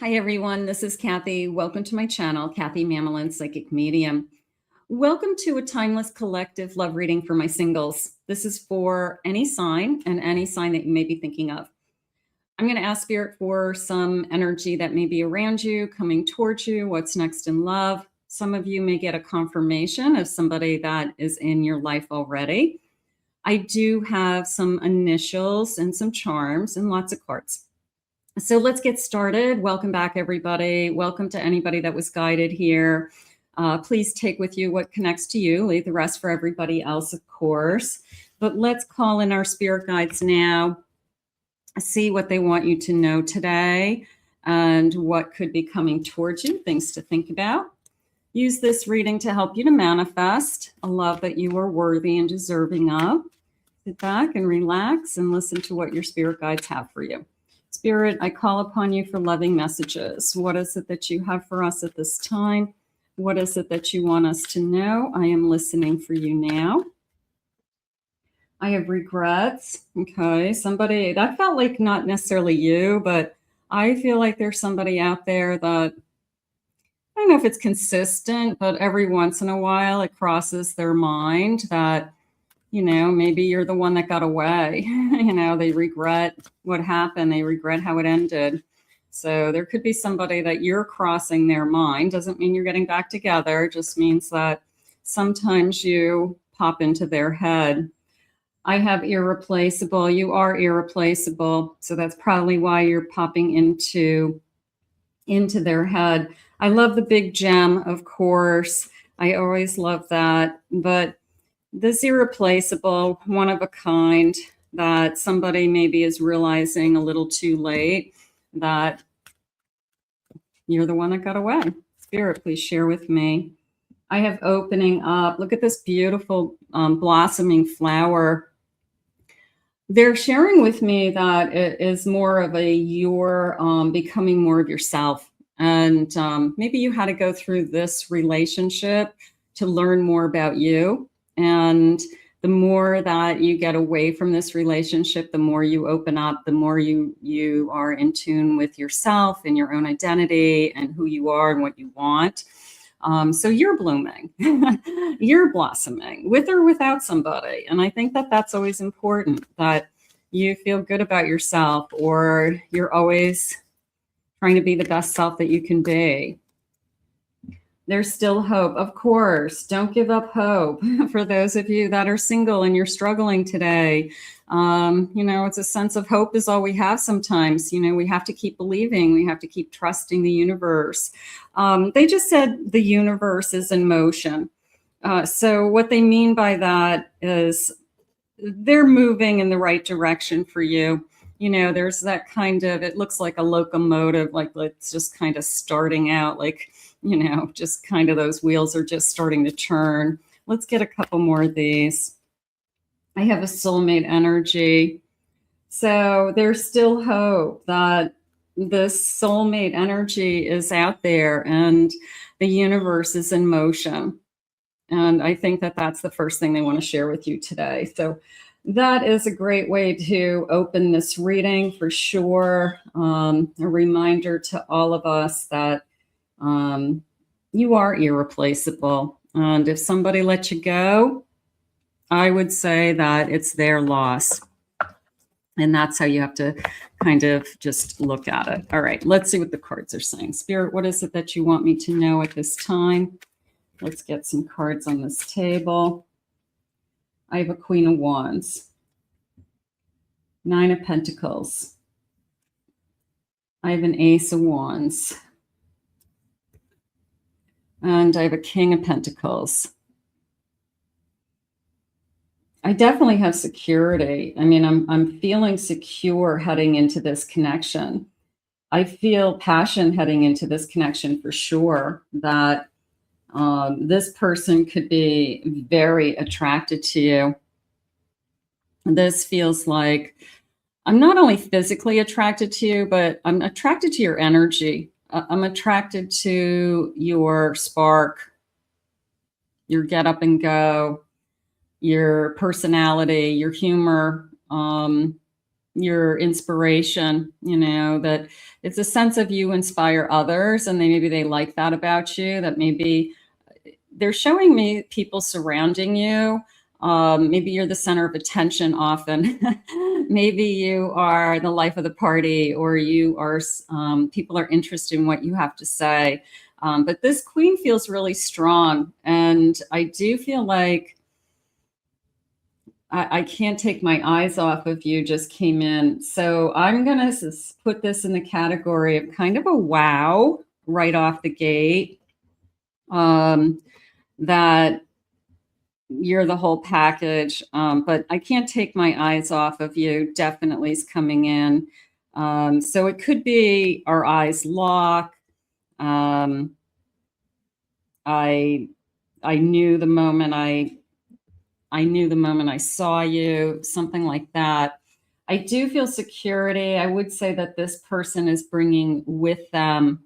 Hi everyone, this is Kathy. Welcome to my channel, Kathy Mamelin, Psychic Medium. Welcome to a timeless collective love reading for my singles. This is for any sign and any sign that you may be thinking of. I'm going to ask Spirit for some energy that may be around you, coming towards you, what's next in love. Some of you may get a confirmation of somebody that is in your life already. I do have some initials and some charms and lots of cards. So let's get started. Welcome back, everybody. Welcome to anybody that was guided here. Please take with you what connects to you. Leave the rest for everybody else, of course. But let's call in our spirit guides now. See what they want you to know today and what could be coming towards you, things to think about. Use this reading to help you to manifest a love that you are worthy and deserving of. Sit back and relax and listen to what your spirit guides have for you. Spirit, I call upon you for loving messages. What is it that you have for us at this time? What is it that you want us to know? I am listening for you now. I have regrets. Okay, somebody, that felt like not necessarily you, but I feel like there's somebody out there that, I don't know if it's consistent, but every once in a while it crosses their mind that, you know, maybe you're the one that got away. You know, they regret what happened. They regret how it ended. So there could be somebody that you're crossing their mind. Doesn't mean you're getting back together. It just means that sometimes you pop into their head. I have irreplaceable. You are irreplaceable. So that's probably why you're popping into their head. I love the big gem, of course. I always love that. But this irreplaceable, one of a kind, that somebody maybe is realizing a little too late that you're the one that got away. Spirit, please share with me. I have opening up. Look at this beautiful blossoming flower. They're sharing with me that it is more of a you're becoming more of yourself. And maybe you had to go through this relationship to learn more about you. And the more that you get away from this relationship, the more you open up, the more you are in tune with yourself and your own identity and who you are and what you want. So you're blooming, you're blossoming with or without somebody. And I think that that's always important, that you feel good about yourself, or you're always trying to be the best self that you can be. There's still hope. Of course, don't give up hope. For those of you that are single and you're struggling today, you know, it's a sense of hope is all we have sometimes. You know, we have to keep believing. We have to keep trusting the universe. They just said the universe is in motion. So what they mean by that is they're moving in the right direction for you. You know, there's that kind of, it looks like a locomotive, like it's just kind of starting out, like, you know, just kind of those wheels are just starting to turn. Let's get a couple more of these. I have a soulmate energy. So there's still hope that this soulmate energy is out there and the universe is in motion. And I think that that's the first thing they want to share with you today. So that is a great way to open this reading for sure. A reminder to all of us that you are irreplaceable. And if somebody let you go, I would say that it's their loss. And that's how you have to kind of just look at it. All right, let's see what the cards are saying. Spirit, what is it that you want me to know at this time? Let's get some cards on this table. I have a Queen of Wands, Nine of Pentacles. I have an Ace of Wands. And I have a King of Pentacles. I definitely have security. I mean, I'm feeling secure heading into this connection. I feel passion heading into this connection for sure, that this person could be very attracted to you. This feels like I'm not only physically attracted to you, but I'm attracted to your energy. I'm attracted to your spark, your get up and go, your personality, your humor. your inspiration, you know, that it's a sense of you inspire others, and maybe they like that about you, that maybe they're showing me people surrounding you. Maybe you're the center of attention often. Maybe you are the life of the party, or you are, people are interested in what you have to say. But this queen feels really strong. And I do feel like I can't take my eyes off of you, just came in. So I'm going to put this in the category of kind of a wow right off the gate. That you're the whole package, but I can't take my eyes off of you. Definitely is coming in. So it could be our eyes lock. I knew the moment I knew the moment I saw you, something like that. I do feel security. I would say that this person is bringing with them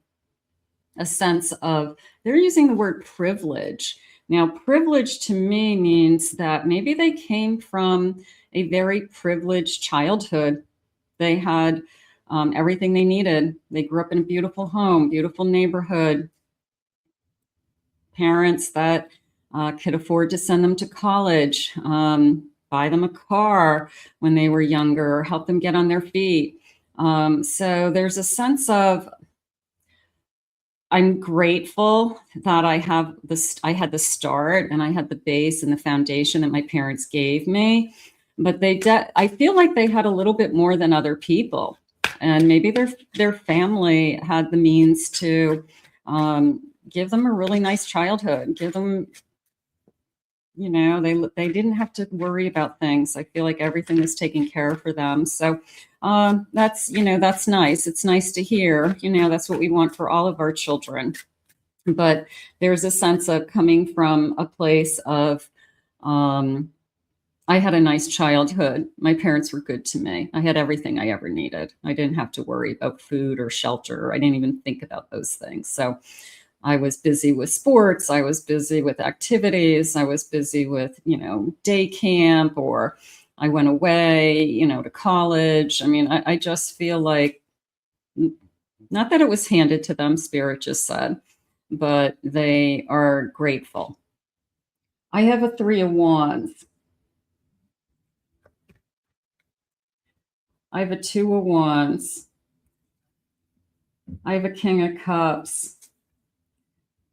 a sense of, they're using the word privilege. Now, privilege to me means that maybe they came from a very privileged childhood. They had everything they needed. They grew up in a beautiful home, beautiful neighborhood, parents that could afford to send them to college, buy them a car when they were younger, help them get on their feet. So there's a sense of, I'm grateful that I have this. I had the start, and I had the base and the foundation that my parents gave me. But I feel like they had a little bit more than other people, and maybe their family had the means to give them a really nice childhood. Give them, you know, they didn't have to worry about things. I feel like everything was taken care of for them. So that's, you know, that's nice. It's nice to hear, you know, that's what we want for all of our children. But there's a sense of coming from a place of, I had a nice childhood. My parents were good to me. I had everything I ever needed. I didn't have to worry about food or shelter. I didn't even think about those things. So I was busy with sports. I was busy with activities. I was busy with, you know, day camp, or I went away, you know, to college. I mean, I just feel like, not that it was handed to them, Spirit just said, but they are grateful. I have a 3 of Wands. I have a 2 of Wands. I have a King of Cups.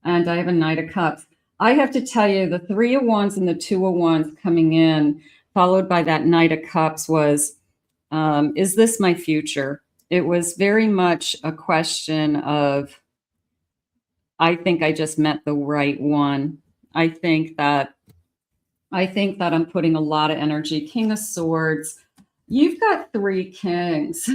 And I have a Knight of Cups. I have to tell you, the 3 of Wands and the 2 of Wands coming in, followed by that Knight of Cups, was, is this my future? It was very much a question of, I think I just met the right one. I think that I'm putting a lot of energy. King of Swords. You've got 3 kings.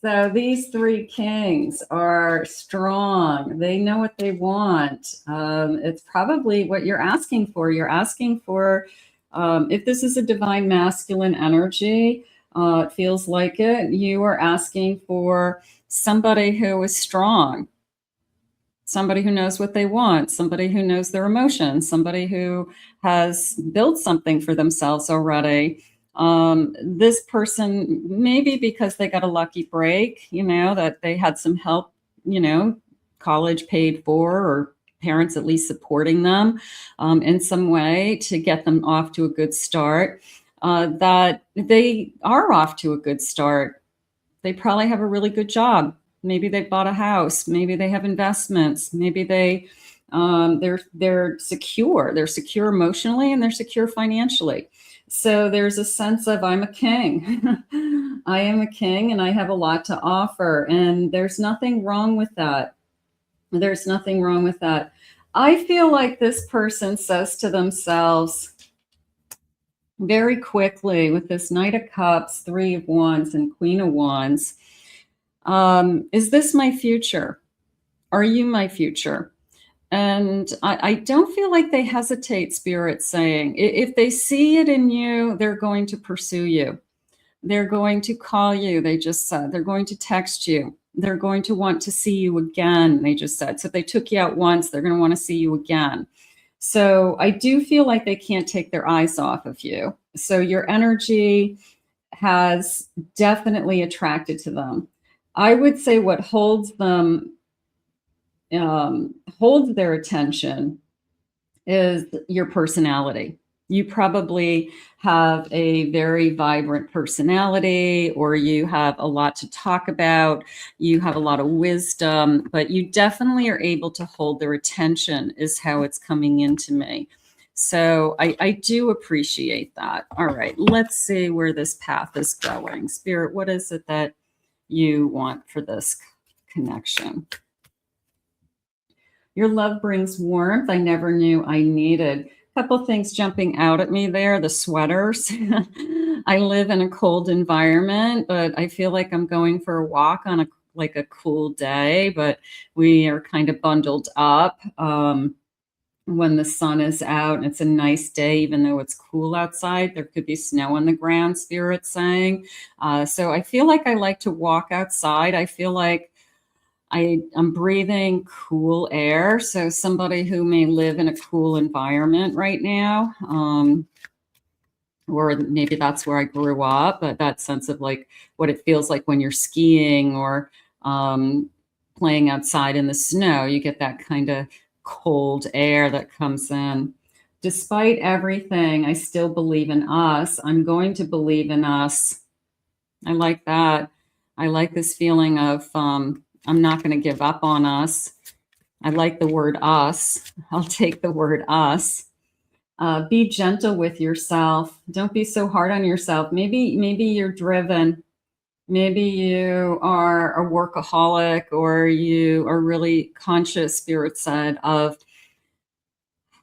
So these 3 kings are strong. They know what they want. It's probably what you're asking for. You're asking for, if this is a divine masculine energy, it feels like it. You are asking for somebody who is strong, somebody who knows what they want, somebody who knows their emotions, somebody who has built something for themselves already. This person, maybe because they got a lucky break, you know, that they had some help, you know, college paid for, or parents at least supporting them in some way to get them off to a good start, that they are off to a good start. They probably have a really good job. Maybe they bought a house. Maybe they have investments. Maybe they're secure. They're secure emotionally, and they're secure financially. So there's a sense of, I'm a king. I am a king, and I have a lot to offer. And there's nothing wrong with that. There's nothing wrong with that. I feel like this person says to themselves very quickly, with this Knight of Cups, 3 of Wands, and Queen of Wands, is this my future? Are you my future? And I don't feel like they hesitate, Spirit saying, if they see it in you, they're going to pursue you. They're going to call you, they just said. They're going to text you. They're going to want to see you again, they just said. So if they took you out once, they're going to want to see you again. So I do feel like they can't take their eyes off of you. So your energy has definitely attracted to them. I would say what holds them, holds their attention is your personality. You probably have a very vibrant personality, or you have a lot to talk about. You have a lot of wisdom, but you definitely are able to hold their attention, is how it's coming into me. So I do appreciate that. All right, let's see where this path is going. Spirit, what is it that you want for this connection? Your love brings warmth I never knew I needed. A couple things jumping out at me there. The sweaters. I live in a cold environment, but I feel like I'm going for a walk on a cool day, but we are kind of bundled up. When the sun is out and it's a nice day, even though it's cool outside, there could be snow on the ground, Spirit's saying. So I feel like I like to walk outside. I feel like I'm breathing cool air. So somebody who may live in a cool environment right now, or maybe that's where I grew up, but that sense of like what it feels like when you're skiing or playing outside in the snow, you get that kind of cold air that comes in. Despite everything, I still believe in us. I'm going to believe in us. I like that. I like this feeling of I'm not going to give up on us. I like the word us. I'll take the word us. Be gentle with yourself. Don't be so hard on yourself. Maybe you're driven. Maybe you are a workaholic, or you are really conscious, Spirit said, of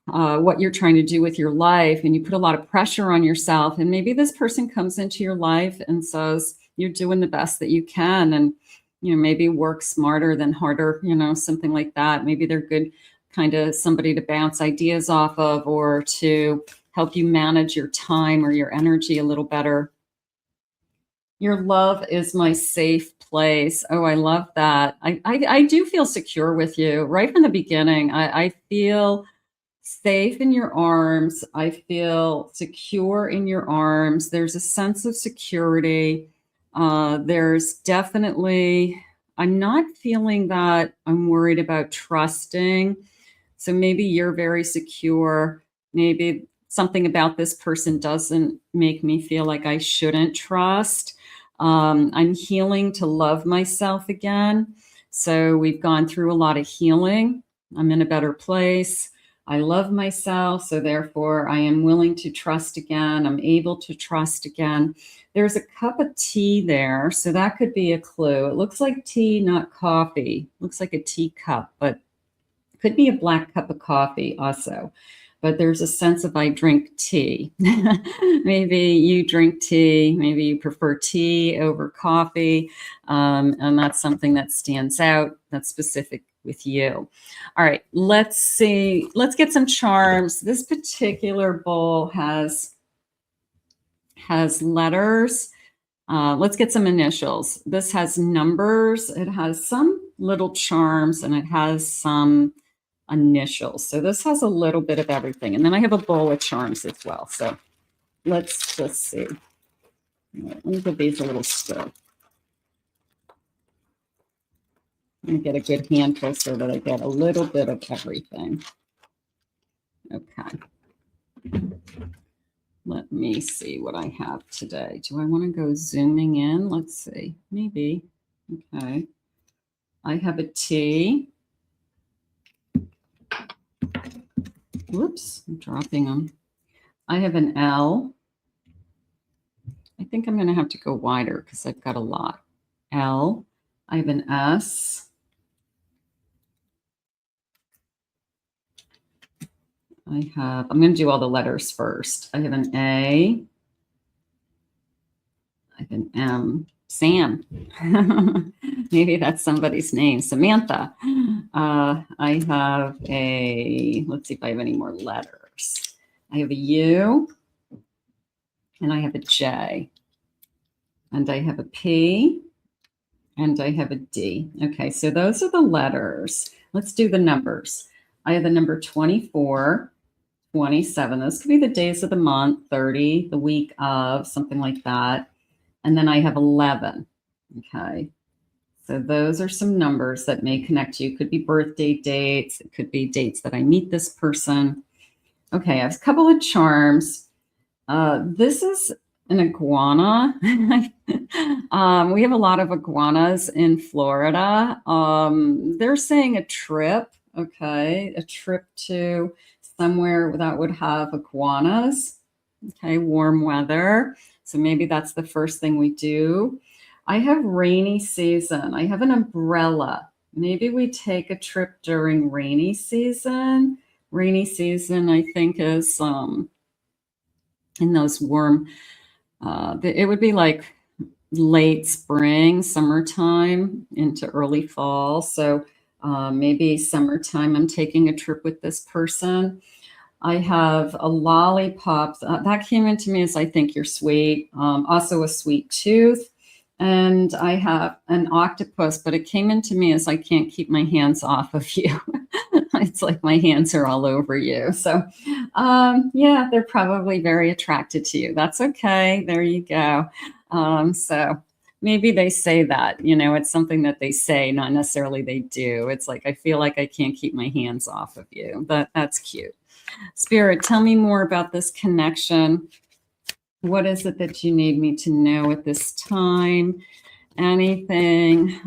what you're trying to do with your life, and you put a lot of pressure on yourself. And maybe this person comes into your life and says, you're doing the best that you can. And maybe work smarter than harder, something like that. Maybe they're good kind of somebody to bounce ideas off of, or to help you manage your time or your energy a little better. Your love is my safe place. Oh, I love that. I do feel secure with you right from the beginning. I feel safe in your arms. I feel secure in your arms. There's a sense of security. There's definitely, I'm not feeling that I'm worried about trusting. So maybe you're very secure. Maybe something about this person doesn't make me feel like I shouldn't trust. I'm healing to love myself again. So we've gone through a lot of healing. I'm in a better place. I love myself, so therefore I am willing to trust again. I'm able to trust again. There's a cup of tea there, so that could be a clue. It looks like tea, not coffee. Looks like a teacup, but it could be a black cup of coffee also. But there's a sense of I drink tea. Maybe you drink tea. Maybe you prefer tea over coffee. And that's something that stands out, that's specific with you. All right, let's see. Let's get some charms. This particular bowl has letters. Let's get some initials. This has numbers. It has some little charms, and it has some initials. So this has a little bit of everything. And then I have a bowl of charms as well. So let's just see. Let me give these a little stir. Let me get a good handful so that I get a little bit of everything. Okay. Let me see what I have today. Do I want to go zooming in? Let's see. Maybe. Okay. I have a T. Whoops, I'm dropping them. I have an L. I think I'm going to have to go wider because I've got a lot. L. I have an S. I'm going to do all the letters first. I have an A. I have an M. Sam. Maybe that's somebody's name. Samantha. I have let's see if I have any more letters. I have a U. And I have a J. And I have a P. And I have a D. Okay, so those are the letters. Let's do the numbers. I have the number 24, 27. Those could be the days of the month, 30, the week of, something like that. And then I have 11. Okay. So those are some numbers that may connect you. It could be birthday dates. It could be dates that I meet this person. Okay, I have a couple of charms. This is an iguana. We have a lot of iguanas in Florida. They're saying a trip. Okay, a trip to somewhere that would have iguanas. Okay, warm weather. So maybe that's the first thing we do. I have rainy season. I have an umbrella. Maybe we take a trip during rainy season. Rainy season, I think, is in those warm, it would be like late spring, summertime into early fall. So maybe summertime, I'm taking a trip with this person. I have a lollipop. That came into me as I think you're sweet. Also a sweet tooth. And I have an octopus, but it came into me as I can't keep my hands off of you. It's like my hands are all over you. So yeah, they're probably very attracted to you. That's okay. There you go. So maybe they say that, you know, it's something that they say, not necessarily they do. It's like, I feel like I can't keep my hands off of you. That's cute. Spirit, tell me more about this connection. What is it that you need me to know at this time? Anything,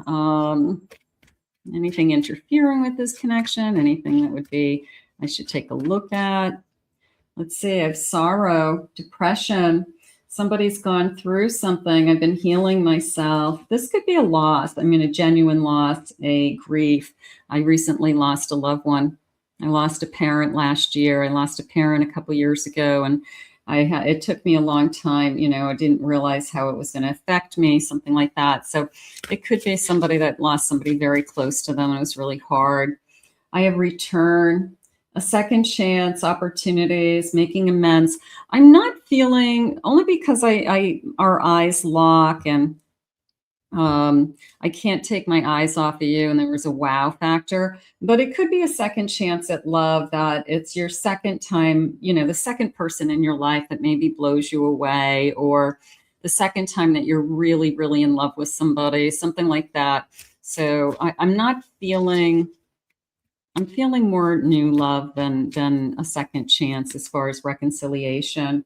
anything interfering with this connection? Anything that would be, I should take a look at? Let's see, I have sorrow, depression. Somebody's gone through something. I've been healing myself. This could be a loss. I mean, a genuine loss, a grief. I recently lost a loved one. I lost a parent last year. I lost a parent a couple years ago, and it took me a long time. You know, I didn't realize how it was going to affect me, something like that. So it could be somebody that lost somebody very close to them. It was really hard. I have return, a second chance, opportunities, making amends. I'm not feeling, only because our eyes lock and I can't take my eyes off of you, and there was a wow factor, but it could be a second chance at love, that it's your second time, you know, the second person in your life that maybe blows you away, or the second time that you're really, really in love with somebody, something like that. So I'm not feeling, I'm feeling more new love than a second chance as far as reconciliation.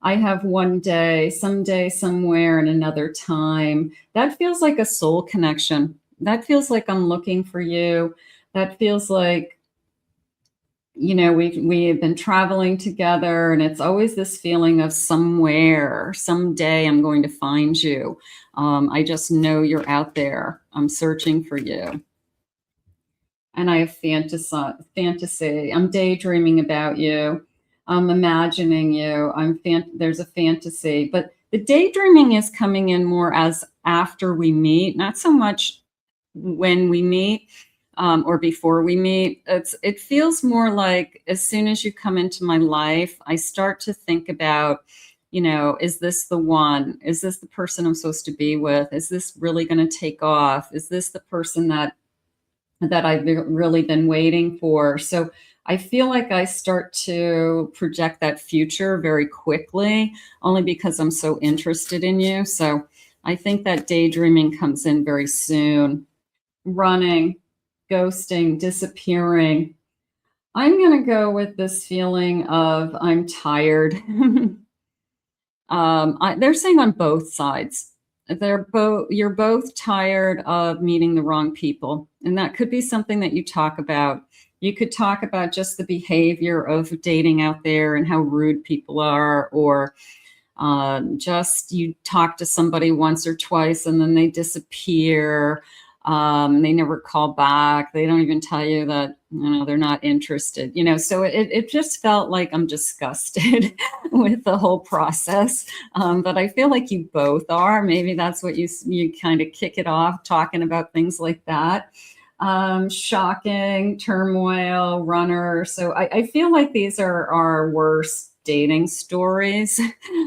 I have one day, someday, somewhere, and another time. That feels like a soul connection. That feels like I'm looking for you. That feels like, you know, we have been traveling together, and it's always this feeling of somewhere, someday I'm going to find you. I just know you're out there. I'm searching for you. And I have fantasy. I'm daydreaming about you. I'm imagining you. There's a fantasy, but the daydreaming is coming in more as after we meet, not so much when we meet or before we meet. It feels more like as soon as you come into my life, I start to think about, you know, is this the one? Is this the person I'm supposed to be with? Is this really going to take off? Is this the person that I've really been waiting for? So I feel like I start to project that future very quickly, only because I'm so interested in you. So I think that daydreaming comes in very soon. Running, ghosting, disappearing. I'm going to go with this feeling of I'm tired. They're saying on both sides. You're both tired of meeting the wrong people. And that could be something that you talk about. You could talk about just the behavior of dating out there and how rude people are, or just you talk to somebody once or twice and then they disappear. They never call back. They don't even tell you that, you know, they're not interested, you know. So it just felt like I'm disgusted with the whole process. But I feel like you both are. Maybe that's what you kind of kick it off, talking about things like that. Shocking, turmoil, runner. So I feel like these are our worst dating stories.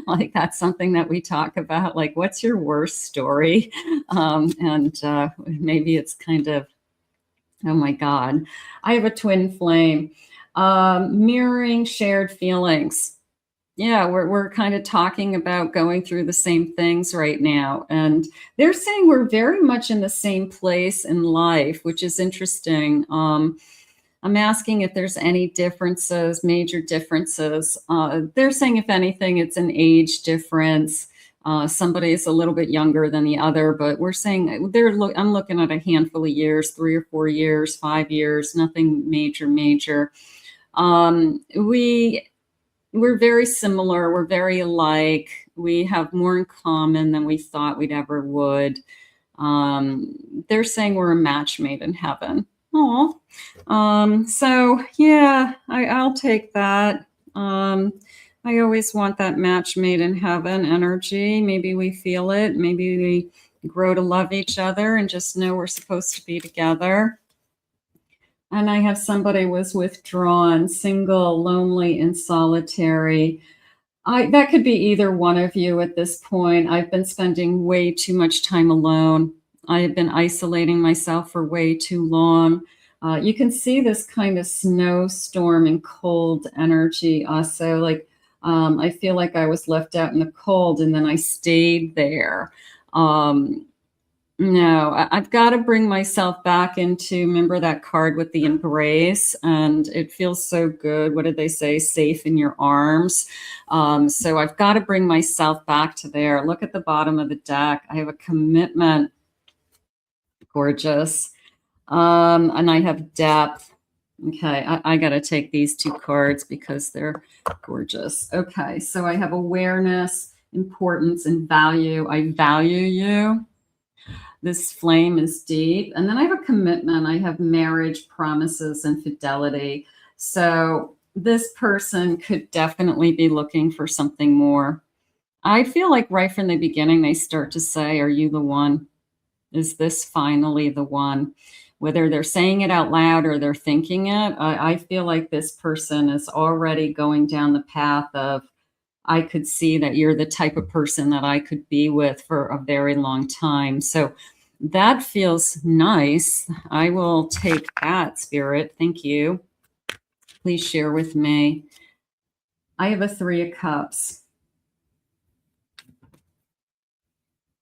Like that's something that we talk about, like what's your worst story? And maybe it's kind of, oh my God, I have a twin flame. Mirroring shared feelings. Yeah, we're kind of talking about going through the same things right now. And they're saying we're very much in the same place in life, which is interesting. I'm asking if there's any differences, major differences. They're saying, if anything, it's an age difference. Somebody is a little bit younger than the other, but we're saying I'm looking at a handful of years, 3 or 4 years, 5 years, nothing major, major. We're very similar. We're very alike. We have more in common than we thought we'd ever would. They're saying we're a match made in heaven. Oh, so yeah, I'll take that. I always want that match made in heaven energy. Maybe we feel it. Maybe we grow to love each other and just know we're supposed to be together. And I have somebody was withdrawn, single, lonely, and solitary. That could be either one of you at this point. I've been spending way too much time alone. I have been isolating myself for way too long. You can see this kind of snowstorm and cold energy also. Like, I feel like I was left out in the cold and then I stayed there. No, I've got to bring myself back into, remember that card with the embrace, and it feels so good. What did they say? Safe in your arms. So I've got to bring myself back to there. Look at the bottom of the deck. I have a commitment. Gorgeous. And I have depth. Okay, I got to take these two cards because they're gorgeous. Okay, so I have awareness, importance, and value. I value you. This flame is deep. And then I have a commitment. I have marriage, promises, and fidelity. So this person could definitely be looking for something more. I feel like right from the beginning, they start to say, are you the one? Is this finally the one? Whether they're saying it out loud or they're thinking it, I feel like this person is already going down the path of, I could see that you're the type of person that I could be with for a very long time. So that feels nice. I will take that, Spirit. Thank you. Please share with me. I have a 3 of Cups.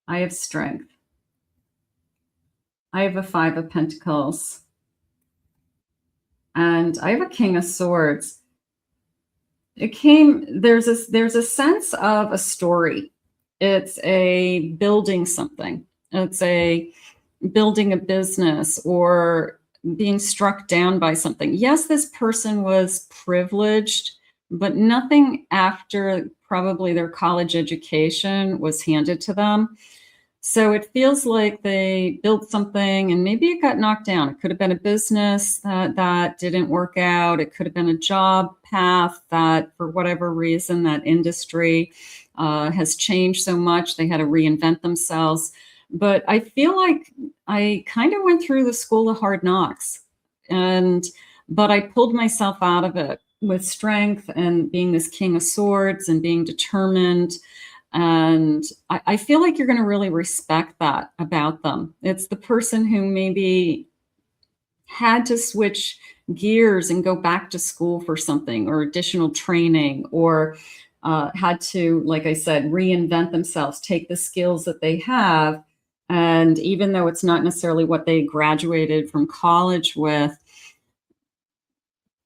I have strength. I have a 5 of Pentacles. And I have a King of Swords. There's a sense of a story. It's a building something. It's a building a business or being struck down by something. Yes, this person was privileged, but nothing after probably their college education was handed to them. So it feels like they built something and maybe it got knocked down. It could have been a business that didn't work out. It could have been a job path that, for whatever reason, that industry has changed so much. They had to reinvent themselves. But I feel like I kind of went through the school of hard knocks, but I pulled myself out of it with strength and being this King of Swords and being determined. And I feel like you're going to really respect that about them. It's the person who maybe had to switch gears and go back to school for something or additional training, or had to, like I said, reinvent themselves, take the skills that they have. And even though it's not necessarily what they graduated from college with,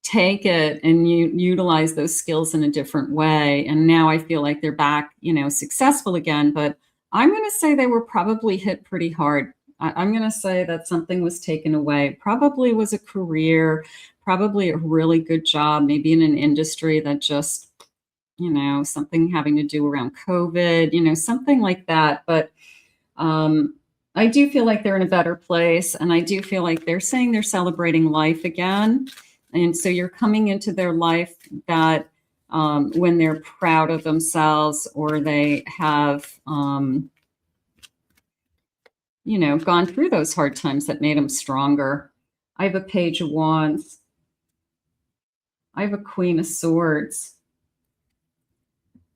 take it and you utilize those skills in a different way. And now I feel like they're back, successful again. But I'm going to say they were probably hit pretty hard. I'm going to say that something was taken away. Probably was a career, probably a really good job, maybe in an industry that just, something having to do around COVID, something like that. But I do feel like they're in a better place. And I do feel like they're saying they're celebrating life again. And so you're coming into their life that when they're proud of themselves, or they have, gone through those hard times that made them stronger. I have a Page of Wands. I have a Queen of Swords.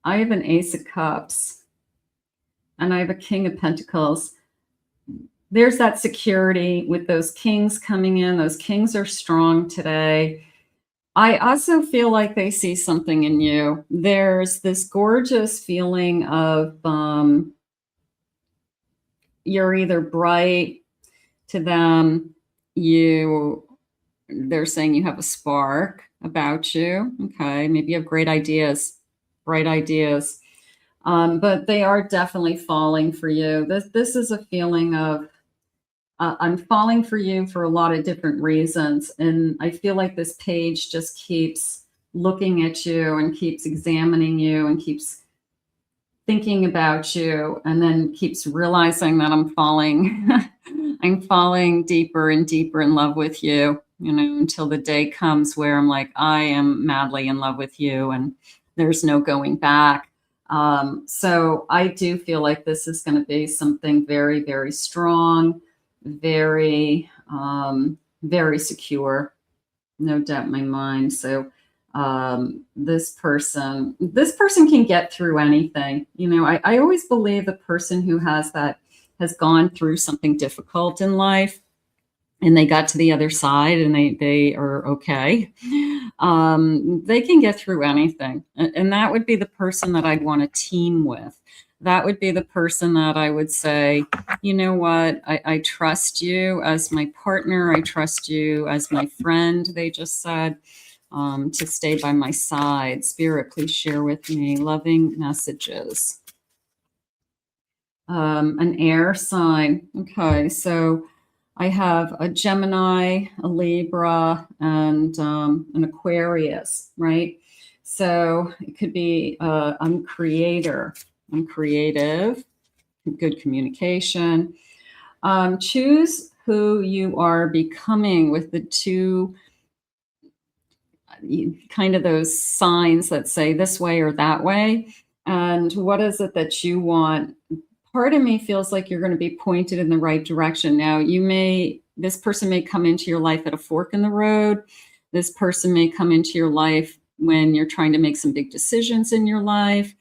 I have an Ace of Cups. And I have a King of Pentacles. There's that security with those kings coming in. Those kings are strong today. I also feel like they see something in you. There's this gorgeous feeling of you're either bright to them, they're saying you have a spark about you. Okay, maybe you have great ideas, bright ideas. But they are definitely falling for you. This is a feeling of I'm falling for you for a lot of different reasons, and I feel like this page just keeps looking at you and keeps examining you and keeps thinking about you, and then keeps realizing that I'm falling. I'm falling deeper and deeper in love with you, you know, until the day comes where I'm like, I am madly in love with you and there's no going back. So I do feel like this is going to be something very, very strong, very, very secure, no doubt in my mind. So this person can get through anything. You know, I always believe the person who has gone through something difficult in life and they got to the other side and they are okay. They can get through anything. And that would be the person that I'd want to team with. That would be the person that I would say, you know what, I trust you as my partner. I trust you as my friend, they just said, to stay by my side. Spirit, please share with me loving messages. An air sign. Okay, so I have a Gemini, a Libra, and an Aquarius, right? So it could be I'm creator, I'm creative, good communication. Choose who you are becoming with the two kind of those signs that say this way or that way. And what is it that you want? Part of me feels like you're going to be pointed in the right direction. Now, this person may come into your life at a fork in the road. This person may come into your life when you're trying to make some big decisions in your life.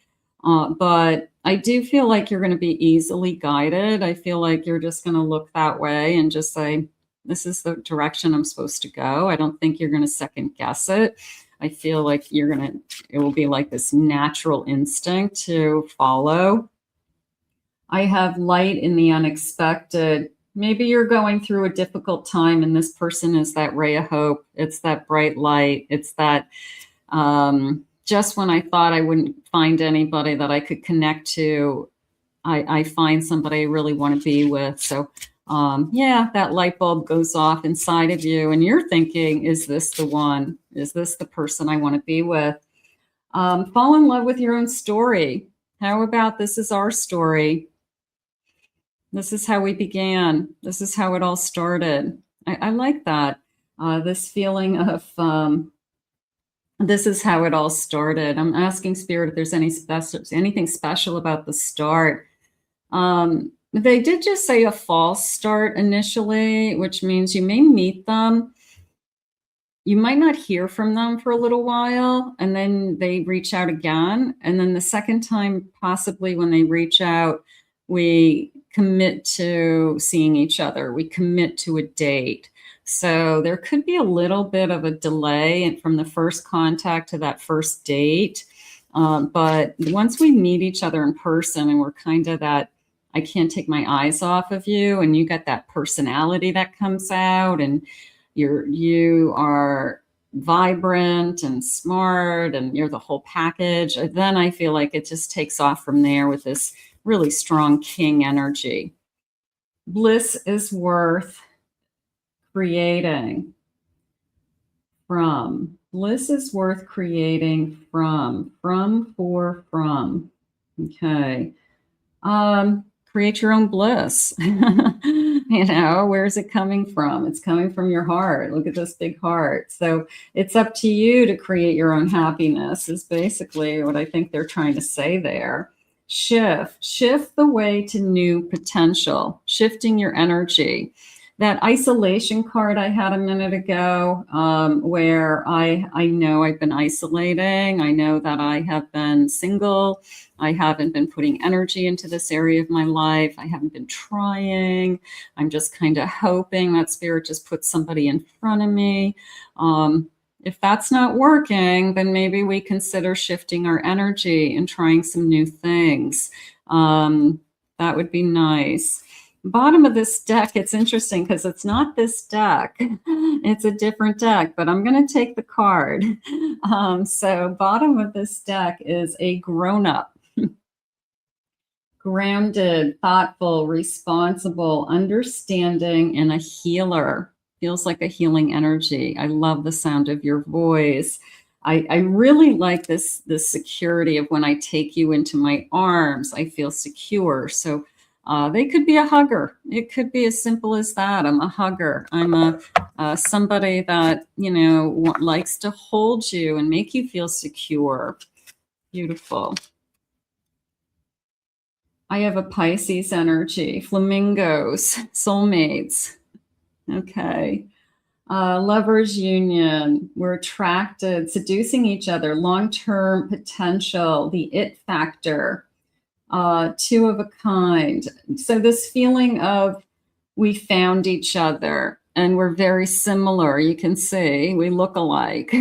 But I do feel like you're going to be easily guided. I feel like you're just going to look that way and just say, this is the direction I'm supposed to go. I don't think you're going to second guess it. I feel like it will be like this natural instinct to follow. I have light in the unexpected. Maybe you're going through a difficult time and this person is that ray of hope. It's that bright light. It's that just when I thought I wouldn't find anybody that I could connect to, I find somebody I really want to be with. So yeah, that light bulb goes off inside of you and you're thinking, is this the one? Is this the person I want to be with? Fall in love with your own story. How about this is our story? This is how we began. This is how it all started. I like that. This feeling of this is how it all started. I'm asking Spirit if there's anything special about the start. They did just say a false start initially, which means you may meet them. You might not hear from them for a little while, and then they reach out again. And then the second time, possibly when they reach out, we commit to seeing each other. We commit to a date. So there could be a little bit of a delay from the first contact to that first date. But once we meet each other in person and we're kind of that, I can't take my eyes off of you, and you got that personality that comes out, and you are vibrant and smart and you're the whole package, then I feel like it just takes off from there with this really strong king energy. Bliss is worth creating from. Bliss is worth creating from. Okay. Create your own bliss. You know, where's it coming from? It's coming from your heart. Look at this big heart. So it's up to you to create your own happiness is basically what I think they're trying to say there. Shift the way to new potential, shifting your energy. That isolation card I had a minute ago, where I know I've been isolating. I know that I have been single. I haven't been putting energy into this area of my life. I haven't been trying. I'm just kind of hoping that Spirit just puts somebody in front of me. If that's not working, then maybe we consider shifting our energy and trying some new things. That would be nice. Bottom of this deck, it's interesting because it's not this deck. It's a different deck, but I'm going to take the card. So bottom of this deck is a grown-up, grounded, thoughtful, responsible, understanding, and a healer. Feels like a healing energy. I love the sound of your voice. I really like this security of when I take you into my arms, I feel secure. So they could be a hugger. It could be as simple as that. I'm a hugger. I'm a somebody that, you know, likes to hold you and make you feel secure. Beautiful. I have a Pisces energy, flamingos, soulmates. Okay. Lovers union. We're attracted, seducing each other, long-term potential, the it factor, two of a kind. So this feeling of we found each other and we're very similar. You can see we look alike,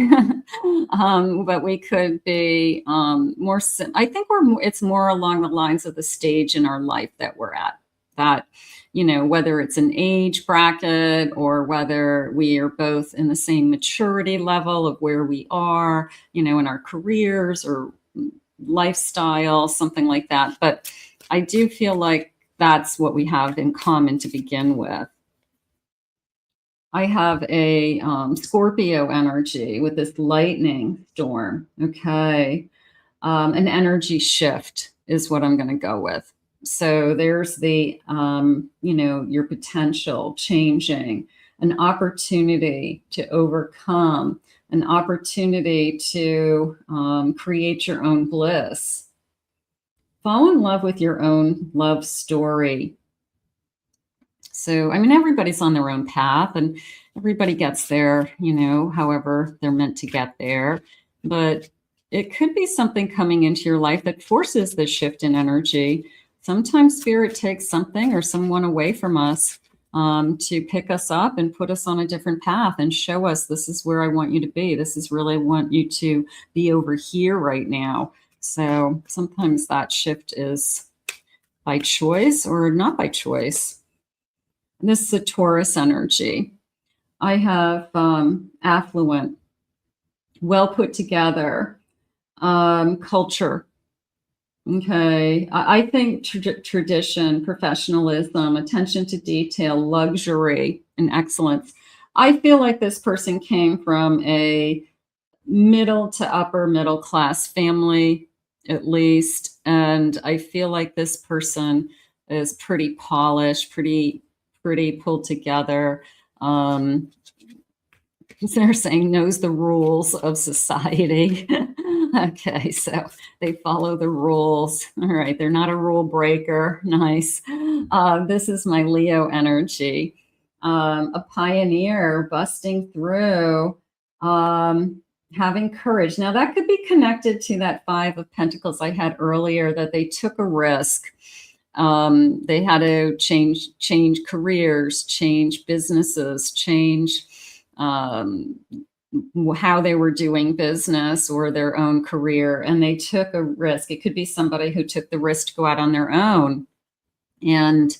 but we could be more. I think it's more along the lines of the stage in our life that we're at. That, you know, whether it's an age bracket or whether we are both in the same maturity level of where we are, you know, in our careers or lifestyle, something like that. But I do feel like that's what we have in common to begin with. I have a Scorpio energy with this lightning storm. Okay. An energy shift is what I'm going to go with. So there's the, you know, your potential changing, an opportunity to overcome, an opportunity to create your own bliss. Fall in love with your own love story. So, I mean, everybody's on their own path and everybody gets there, you know, however they're meant to get there. But it could be something coming into your life that forces this shift in energy. Sometimes spirit takes something or someone away from us to pick us up and put us on a different path and show us this is where I want you to be. This is really I want you to be over here right now. So sometimes that shift is by choice or not by choice. This is a Taurus energy. I have affluent, well put together, culture. Okay. I think tradition, professionalism, attention to detail, luxury, and excellence. I feel like this person came from a middle to upper middle class family, at least. And I feel like this person is pretty polished, pretty pulled together. They're saying knows the rules of society. Okay, so they follow the rules. All right, they're not a rule breaker. Nice. This is my Leo energy. A pioneer busting through, having courage. Now that could be connected to that Five of Pentacles I had earlier, that they took a risk. They had to change careers, change businesses, change how they were doing business or their own career, and they took a risk. It could be somebody who took the risk to go out on their own and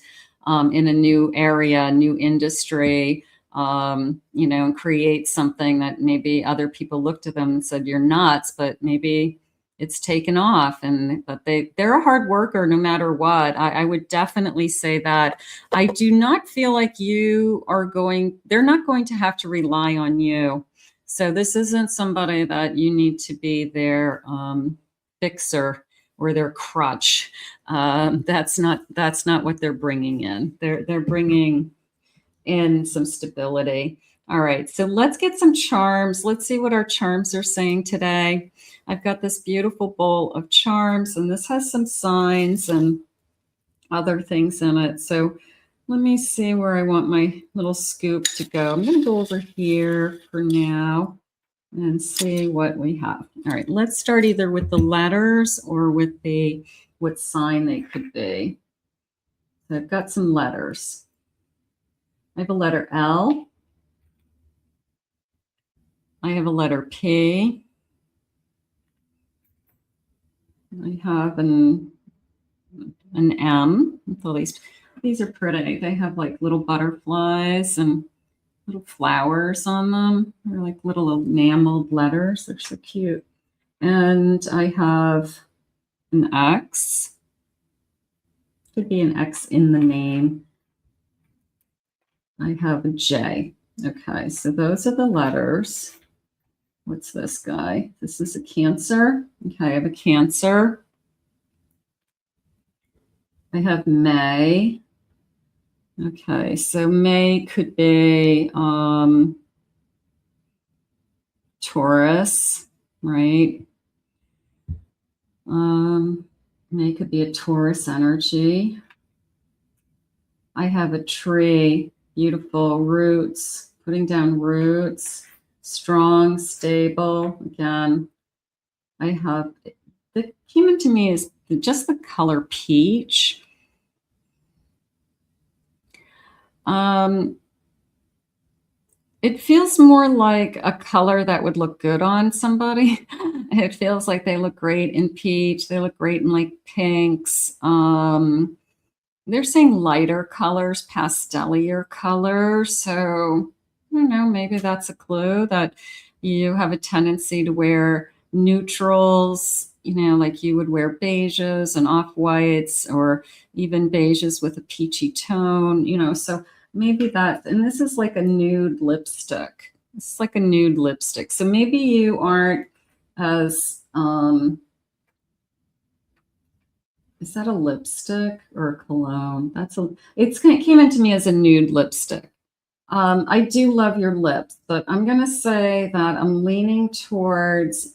in a new area, new industry, you know, and create something that maybe other people looked at them and said, you're nuts, but maybe it's taken off. But they're a hard worker no matter what. I would definitely say that. I do not feel like they're not going to have to rely on you. So this isn't somebody that you need to be their fixer or their crutch. That's not what they're bringing in. They're bringing in some stability. All right, so let's get some charms. Let's see what our charms are saying today. I've got this beautiful bowl of charms, and this has some signs and other things in it. So let me see where I want my little scoop to go. I'm going to go over here for now and see what we have. All right, let's start either with the letters or with what sign they could be. So I've got some letters. I have a letter L, I have a letter P. I have an M with all these are pretty. They have like little butterflies and little flowers on them. They're like little enameled letters. They're so cute. And I have an X. Could be an X in the name. I have a J. Okay, so those are the letters. What's this guy? This is a Cancer. Okay, I have a Cancer. I have May. Okay, so May could be Taurus, right? May could be a Taurus energy. I have a tree, beautiful roots, putting down roots, strong, stable. Again, I have, that came into me is just the color peach. It feels more like a color that would look good on somebody. It feels like they look great in peach. They look great in like pinks. They're saying lighter colors, pastelier colors. So I don't know, maybe that's a clue that you have a tendency to wear neutrals, you know, like you would wear beiges and off-whites, or even beiges with a peachy tone, you know, so maybe that, and this is like a nude lipstick. It's like a nude lipstick. So maybe you aren't as, is that a lipstick or a cologne? It came into me as a nude lipstick. I do love your lips, but I'm going to say that I'm leaning towards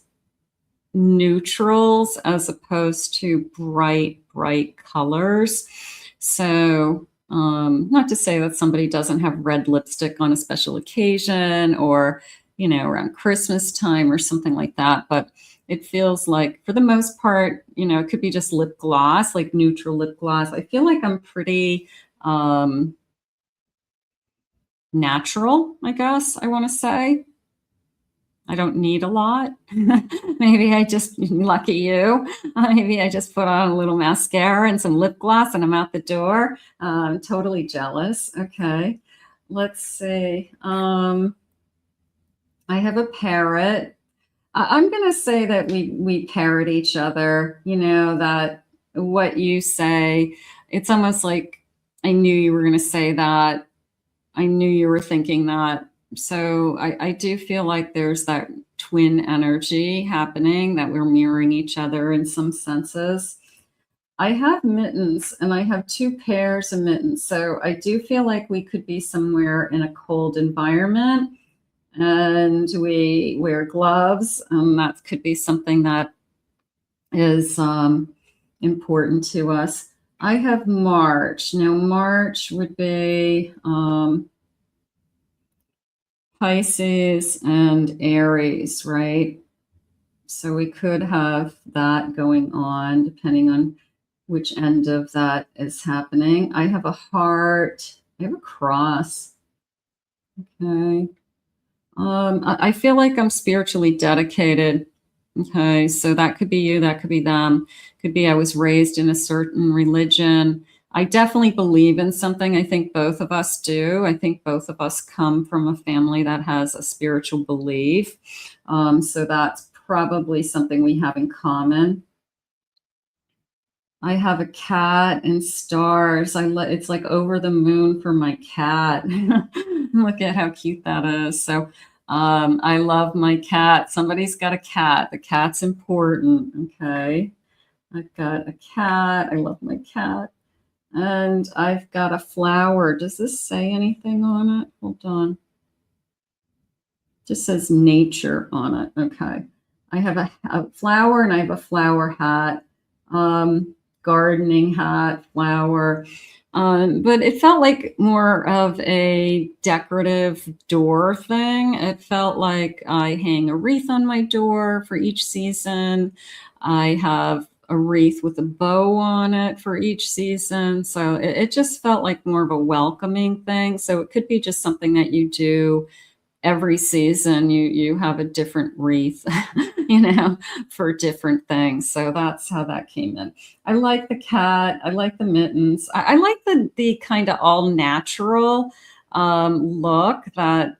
neutrals as opposed to bright colors. So not to say that somebody doesn't have red lipstick on a special occasion, or, you know, around Christmas time or something like that. But it feels like, for the most part, you know, it could be just lip gloss, like neutral lip gloss. I feel like I'm pretty natural, I guess I want to say. I don't need a lot. Maybe I just, lucky you, maybe I just put on a little mascara and some lip gloss and I'm out the door. I'm totally jealous. Okay, let's see. I have a parrot. I'm going to say that we parrot each other, you know, that what you say, it's almost like I knew you were going to say that. I knew you were thinking that. So I do feel like there's that twin energy happening, that we're mirroring each other in some senses. I have mittens, and I have 2 pairs of mittens. So I do feel like we could be somewhere in a cold environment, and we wear gloves. That could be something that is important to us. I have March. Now, March would be Pisces and Aries, right? So we could have that going on depending on which end of that is happening. I have a heart. I have a cross. Okay. I feel like I'm spiritually dedicated. Okay. So that could be you. That could be them. Could be I was raised in a certain religion. I definitely believe in something. I think both of us do. I think both of us come from a family that has a spiritual belief. So that's probably something we have in common. I have a cat and stars. It's like over the moon for my cat. Look at how cute that is. So I love my cat. Somebody's got a cat. The cat's important. Okay. I've got a cat. I love my cat. And I've got a flower. Does this say anything on it? Hold on. Just says nature on it. Okay. I have a flower, and I have a flower hat, gardening hat, flower. But it felt like more of a decorative door thing. It felt like I hang a wreath on my door for each season. I have a wreath with a bow on it for each season. So it just felt like more of a welcoming thing. So it could be just something that you do every season you have a different wreath, you know, for different things. So that's how that came in. I like the cat. I like the mittens. I like the kind of all natural look that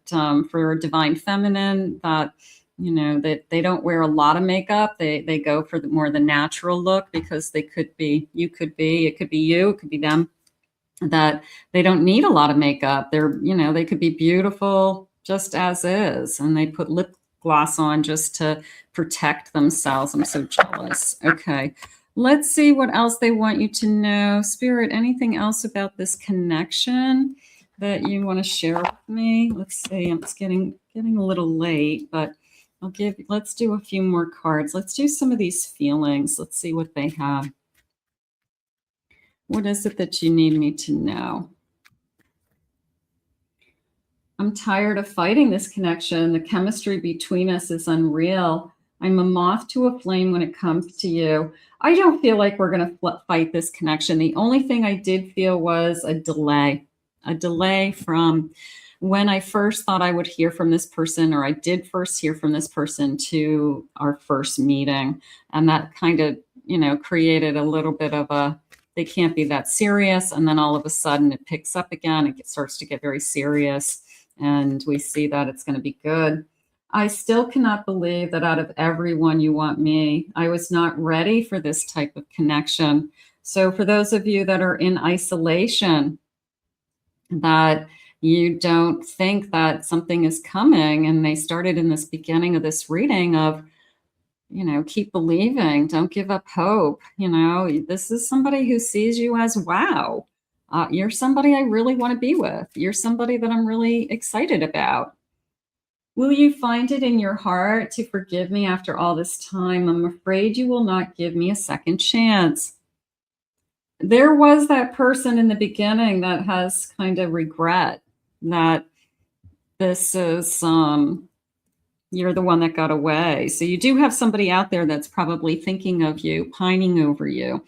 for divine feminine, that you know, that they don't wear a lot of makeup. They go for more the natural look, because they could be, you could be, it could be you, it could be them, that they don't need a lot of makeup. They're, you know, they could be beautiful just as is, and they put lip gloss on just to protect themselves. I'm so jealous. Okay, let's see what else they want you to know. Spirit, anything else about this connection that you want to share with me? Let's see. It's getting a little late, but let's do a few more cards. Let's do some of these feelings. Let's see what they have. What is it that you need me to know? I'm tired of fighting this connection. The chemistry between us is unreal. I'm a moth to a flame when it comes to you. I don't feel like we're going to fight this connection. The only thing I did feel was a delay from when I first thought I would hear from this person, or I did first hear from this person, to our first meeting. And that kind of, you know, created a little bit of a, they can't be that serious. And then all of a sudden it picks up again. It starts to get very serious. And we see that it's going to be good. I still cannot believe that out of everyone you want me. I was not ready for this type of connection. So for those of you that are in isolation, that you don't think that something is coming, and they started in this beginning of this reading of, you know, keep believing, don't give up hope. You know, this is somebody who sees you as, wow, you're somebody I really want to be with. You're somebody that I'm really excited about. Will you find it in your heart to forgive me after all this time? I'm afraid you will not give me a second chance. There was that person in the beginning that has kind of regret that this is, you're the one that got away. So you do have somebody out there that's probably thinking of you, pining over you.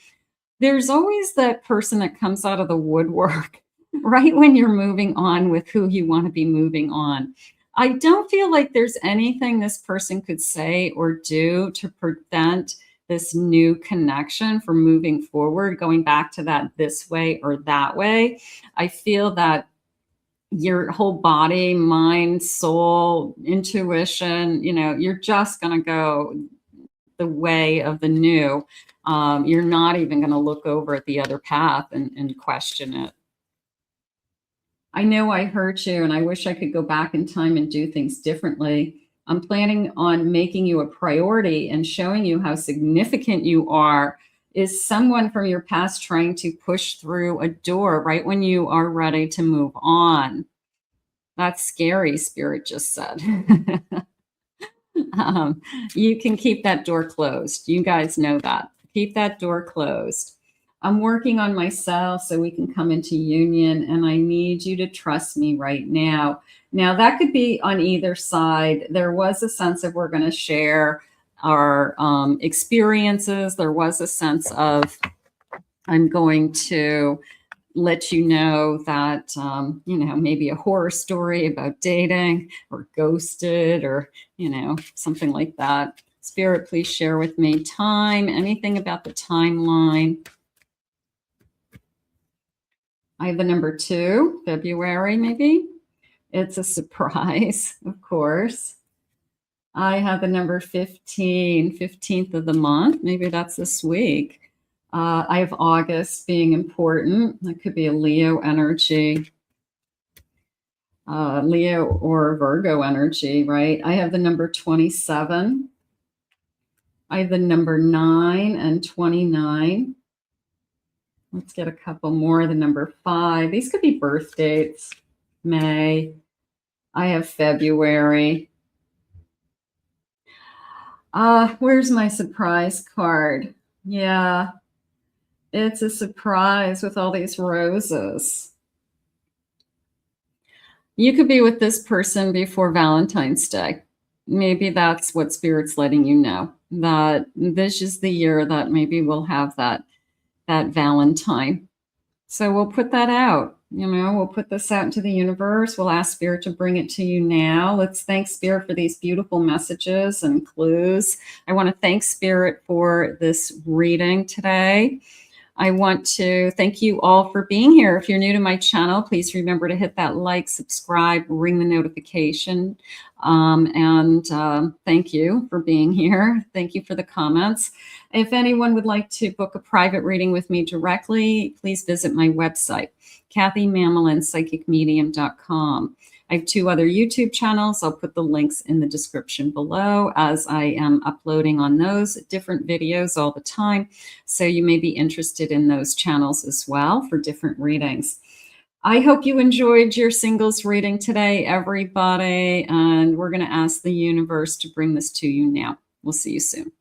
There's always that person that comes out of the woodwork right when you're moving on with who you want to be moving on. I don't feel like there's anything this person could say or do to prevent this new connection from moving forward, going back to that this way or that way. I feel that your whole body, mind, soul, intuition, you know, you're just going to go the way of the new. You're not even going to look over at the other path and question it. I know I hurt you, and I wish I could go back in time and do things differently. I'm planning on making you a priority and showing you how significant you are. Is someone from your past trying to push through a door right when you are ready to move on? That's scary, Spirit just said. You can keep that door closed. You guys know that. Keep that door closed. I'm working on myself so we can come into union, and I need you to trust me right now. Now, that could be on either side. There was a sense of we're going to share our experiences. There was a sense of I'm going to let you know that, you know, maybe a horror story about dating or ghosted or, you know, something like that. Spirit, please share with me time, anything about the timeline. I have the number 2, February, maybe. It's a surprise, of course. I have the number 15, 15th of the month. Maybe that's this week. I have August being important. That could be a Leo energy. Leo or Virgo energy, right? I have the number 27. I have the number 9 and 29. Let's get a couple more. The number 5. These could be birth dates. May. I have February. Where's my surprise card? Yeah, it's a surprise with all these roses. You could be with this person before Valentine's Day. Maybe that's what Spirit's letting you know, that this is the year that maybe we'll have that Valentine. So we'll put that out. You know, we'll put this out into the universe. We'll ask Spirit to bring it to you now. Let's thank Spirit for these beautiful messages and clues. I want to thank Spirit for this reading today. I want to thank you all for being here. If you're new to my channel, please remember to hit that like, subscribe, ring the notification. Thank you for being here. Thank you for the comments. If anyone would like to book a private reading with me directly, please visit my website, kathymamolinspsychicmedium.com. I have 2 other YouTube channels. I'll put the links in the description below, as I am uploading on those different videos all the time. So you may be interested in those channels as well for different readings. I hope you enjoyed your singles reading today, everybody. And we're going to ask the universe to bring this to you now. We'll see you soon.